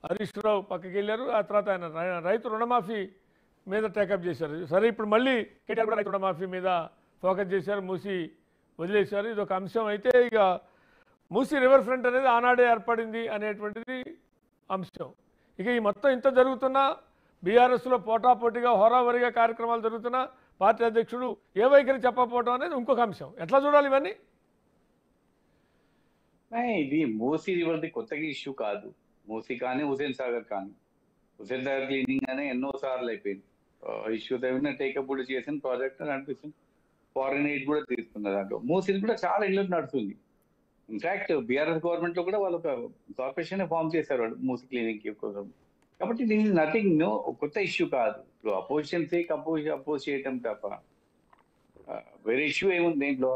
హరీష్ రావు పక్కకి వెళ్ళారు. ఆ తర్వాత ఆయన రైతు రుణమాఫీ మీద టేకప్ చేశారు. సరే, ఇప్పుడు మళ్ళీ కేటీఆర్ కూడా రైతు రుణమాఫీ మీద ఫోకస్ చేశారు. మూసి వదిలేశారు. ఇది ఒక అంశం. అయితే ఇక మూసి రివర్ ఫ్రంట్ అనేది ఆనాడే ఏర్పడింది అనేటువంటిది అంశం. ఇక ఈ మొత్తం ఇంత జరుగుతున్నా బీఆర్ఎస్లో పోటాపోటీగా హోరావరిగా కార్యక్రమాలు జరుగుతున్నా పార్టీ అధ్యక్షుడు ఏ వైఖరి చెప్పకపోవడం అనేది ఇంకొక అంశం. ఎట్లా చూడాలి ఇవన్నీ? ఇది మూసీ రివర్ది కొత్తగా ఇష్యూ కాదు. మూసీ కానీ హుసేన్ సాగర్ కానీ, హుసేన్ సాగర్ క్లీనింగ్ అనే ఎన్నో సార్లు అయిపోయింది ఇష్యూ. టేకప్ కూడా చేసిన ప్రాజెక్ట్ అని అనిపిస్తుంది. ఫారెన్ ఎయిడ్ కూడా తీసుకున్నారు దాంట్లో. మూసీ కూడా చాలా ఇళ్ళు నడుస్తుంది. ఇన్ఫాక్ట్ బీఆర్ఎస్ గవర్నమెంట్ లో కూడా వాళ్ళు ఒక కార్పొరేషన్ ఫామ్ చేశారు వాళ్ళు మూసీ క్లీనింగ్ కోసం. కాబట్టి దిస్ ఇస్ నథింగ్ న్యూ, కొత్త ఇష్యూ కాదు. ఇప్పుడు అపోజిషన్ సేక్ అపోజ్ చేయటం తప్ప వేరే ఇష్యూ ఏముంది దీంట్లో?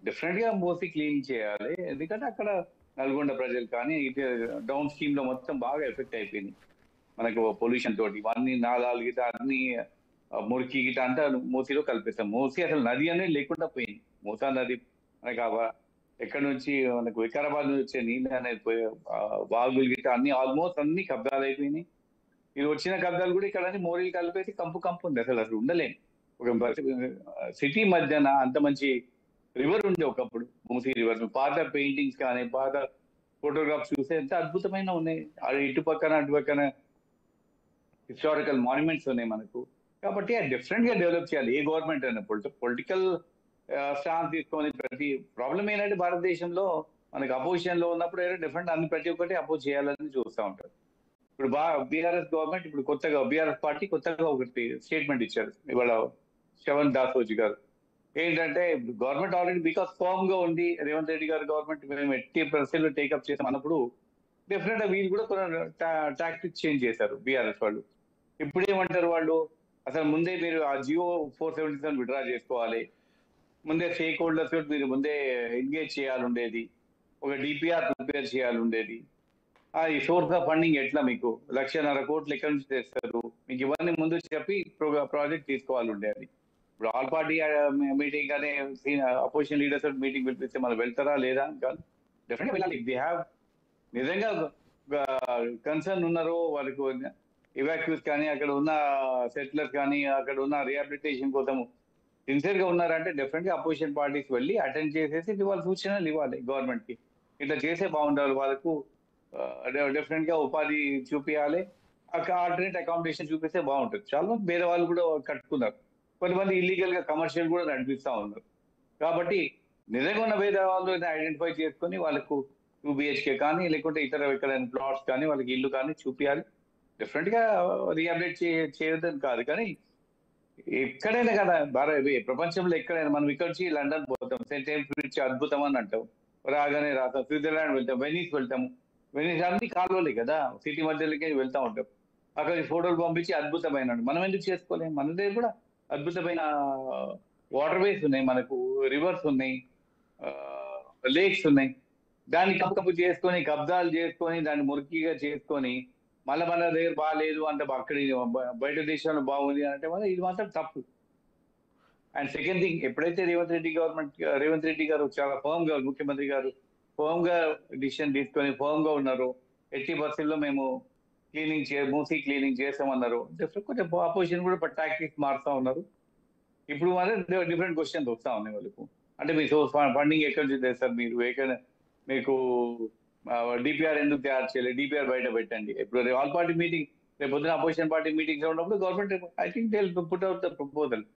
డిఫరెంట్ గా మూసి క్లీన్ చేయాలి. ఎందుకంటే అక్కడ నల్గొండ ప్రజలు కానీ ఇది డౌన్ స్ట్రీమ్ లో మొత్తం బాగా ఎఫెక్ట్ అయిపోయింది మనకు పొల్యూషన్ తోటి. ఇవన్నీ నాలాలు గిట అన్ని మురికి గిట అంతా మూసీలో కలిపేస్తాం. మూసీ అసలు నది అనేది లేకుండా పోయింది. మూసా నది మనకు ఎక్కడి నుంచి మనకు వికారాబాద్ నుంచి వచ్చే నీళ్ళు అనేది వాగులు గిట అన్ని ఆల్మోస్ట్ అన్ని కబ్జాలు అయిపోయినాయి. ఇది వచ్చిన కబ్జాలు కూడా ఇక్కడ మోరీలు కలిపేసి కంపు ఉంది. అసలు ఉండలేము. ఒక సిటీ మధ్యన అంత మంచి రివర్ ఉండే ఒకప్పుడు మూసీ రివర్. పాత పెయింటింగ్స్ కానీ పాత ఫోటోగ్రాఫ్స్ చూస్తే ఎంత అద్భుతమైన ఉన్నాయి. ఇటు పక్కన అటు పక్కన హిస్టారికల్ మాన్యుమెంట్స్ ఉన్నాయి మనకు. కాబట్టి అది డిఫరెంట్ గా డెవలప్ చేయాలి ఏ గవర్నమెంట్ అయినా. పొలిటికల్ స్టాండ్ తీసుకొని ప్రతి ప్రాబ్లం ఏంటంటే భారతదేశంలో మనకు అపోజిషన్ లో ఉన్నప్పుడు ఏదో డిఫరెంట్ అన్ని ప్రతి ఒక్కటి అపోజ్ చేయాలని చూస్తూ ఉంటారు. ఇప్పుడు బీఆర్ఎస్ గవర్నమెంట్ ఇప్పుడు కొత్తగా బీఆర్ఎస్ పార్టీ కొత్తగా ఒకటి స్టేట్మెంట్ ఇచ్చారు ఇవాళ శ్రవణ్ దాసోజీ గారు. ఏంటంటే గవర్నమెంట్ ఆల్రెడీ బికాస్ ఫామ్ గా ఉంది రేవంత్ రెడ్డి గారు గవర్నమెంట్ మేము 80% టేకప్ చేసాం అన్నప్పుడు డెఫినెట్ గా వీళ్ళు కూడా కొన్ని టాక్టిక్స్ చేంజ్ చేశారు బీఆర్ఎస్ వాళ్ళు. ఇప్పుడు ఏమంటారు వాళ్ళు, అసలు ముందే మీరు ఆ జియో 477 విడ్రా చేసుకోవాలి, ముందే స్టేక్ హోల్డర్స్ మీరు ముందే ఎంగేజ్ చేయాలి ఉండేది, ఒక డిపిఆర్ ప్రిపేర్ చేయాలి ఉండేది. ఈ సోర్స్ ఆఫ్ ఫండింగ్ ఎట్లా మీకు 1,50,000 కోట్లు ఎక్కడి నుంచి తెస్తారు మీకు ఇవన్నీ ముందు చెప్పి ప్రాజెక్ట్ తీసుకోవాలి ఉండేది. ఇప్పుడు ఆల్ పార్టీ మీటింగ్ అనే అపోజిషన్ లీడర్స్ మీటింగ్ పిలిపిస్తే మనం వెళ్తారా లేదా కాదు, డెఫినెట్గా వెళ్ళాలి. దే హ్యావ్ నిజంగా కన్సర్న్ ఉన్నారో వాళ్ళకు ఇవాక్యూస్ కానీ అక్కడ ఉన్న సెటిలర్స్ కానీ అక్కడ ఉన్న రిహాబిలిటేషన్ కోసం సిన్సియర్ గా ఉన్నారంటే డెఫినెట్ గా అపోజిషన్ పార్టీస్ వెళ్ళి అటెండ్ చేసేసి వాళ్ళ సూచనలు ఇవ్వాలి గవర్నమెంట్ కి. ఇట్లా చేసే బాగుండాలి, వాళ్ళకు డెఫినెట్ గా ఉపాధి చూపించాలి, ఆల్టర్నేట్ అకామిడేషన్ చూపిస్తే బాగుంటుంది. చాలా మంది వేరే వాళ్ళు కూడా కట్టుకున్నారు, కొంతమంది ఇల్లీగల్ గా కమర్షియల్ కూడా నడిపిస్తా ఉన్నారు. కాబట్టి నిజంగా ఉన్న వేరే వాళ్ళు ఐడెంటిఫై చేసుకుని వాళ్ళకు 2 BHK కానీ లేకుంటే ఇతర ఎక్కడైనా ప్లాట్స్ కానీ వాళ్ళకి ఇల్లు కానీ చూపించాలి. డెఫినెట్ గా రీహాబిలిట్ చేయొద్దని కాదు, కానీ ఎక్కడైనా కదా ప్రపంచంలో ఎక్కడైనా మనం ఇక్కడ నుంచి లండన్ పోతాం, సెయింట్ జేమ్స్ బ్రిడ్జ్ అద్భుతం అని అంటాం, రాగానే రాస్తాం, స్విట్జర్లాండ్ వెళ్తాం, వెనీస్ వెళ్తాము, వెనీస్ అన్ని కాలువలే కదా సిటీ మధ్యలోకి వెళ్తా ఉంటాం. అక్కడ ఫోటోలు పంపించి అద్భుతమైన మనం ఎందుకు చేసుకోలేము? మన దగ్గర కూడా అద్భుతమైన వాటర్ వేస్ ఉన్నాయి, మనకు రివర్స్ ఉన్నాయి, లేక్స్ ఉన్నాయి. దాన్ని కప్పు చేసుకొని కబ్జాలు చేసుకొని దాన్ని మురికిగా చేసుకొని మళ్ళీ మన దగ్గర బాగాలేదు అంటే అక్కడ బయట దేశంలో బాగుంది అంటే ఇది మాత్రం తప్పు. అండ్ సెకండ్ థింగ్, ఎప్పుడైతే రేవంత్ రెడ్డి గారు చాలా ఫర్మ్ గా ముఖ్యమంత్రి గారు ఫర్మ్ గా డిసిషన్ తీసుకొని ఫర్మ్ గా ఉన్నారు, 80% మేము మూసీ క్లీనింగ్ చేస్తామన్నారు. కొంచెం అపోజిషన్ కూడా టాక్టిక్స్ మారుతా ఉన్నారు. ఇప్పుడు మాత్రం డిఫరెంట్ క్వశ్చన్స్ వస్తా ఉన్నాయి వాళ్ళకు. అంటే మీరు ఫండింగ్ ఎక్కడి నుంచి తెస్తారు, మీకు డిపిఆర్ ఎందుకు తయారు చేయలేదు, డిపిఆర్ బయట పెట్టండి. ఇప్పుడు ఆల్ పార్టీ మీటింగ్ రేపు పొద్దున అపోజిషన్ పార్టీ మీటింగ్స్ ఉన్నప్పుడు government I think they will put out the proposal.